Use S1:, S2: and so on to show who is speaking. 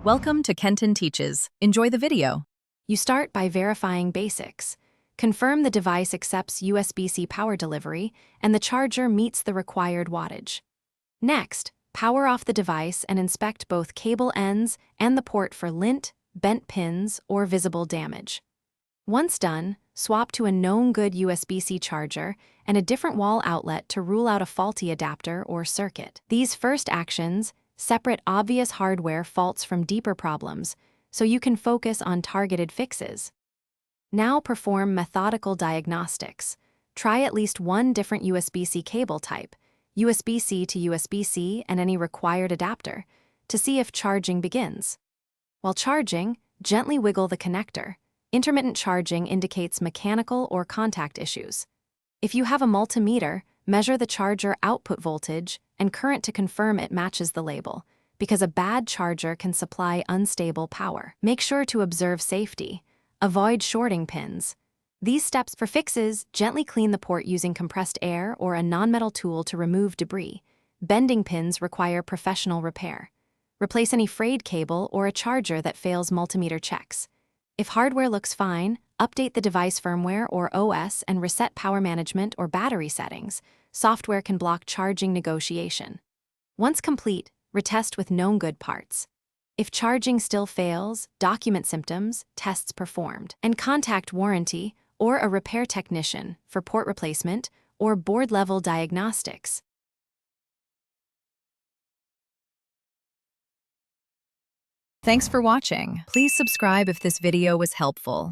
S1: Welcome to Kenton Teaches. Enjoy the video.
S2: You start by verifying basics. Confirm the device accepts USB-C power delivery and the charger meets the required wattage. Next, power off the device and inspect both cable ends and the port for lint, bent pins, or visible damage. Once done, swap to a known good USB-C charger and a different wall outlet to rule out a faulty adapter or circuit. These first actions separate obvious hardware faults from deeper problems, so you can focus on targeted fixes. Now perform methodical diagnostics. Try at least one different USB-C cable type, USB-C to USB-C and any required adapter, to see if charging begins. While charging, gently wiggle the connector. Intermittent charging indicates mechanical or contact issues. If you have a multimeter, measure the charger output voltage and current to confirm it matches the label, because a bad charger can supply unstable power. Make sure to observe safety. Avoid shorting pins. These steps for fixes: gently clean the port using compressed air or a non-metal tool to remove debris. Bending pins require professional repair. Replace any frayed cable or a charger that fails multimeter checks. If hardware looks fine, update the device firmware or OS and reset power management or battery settings. Software can block charging negotiation. Once complete, retest with known good parts. If charging still fails, document symptoms, tests performed, and contact warranty or a repair technician for port replacement or board-level diagnostics.
S1: Thanks for watching. Please subscribe if this video was helpful.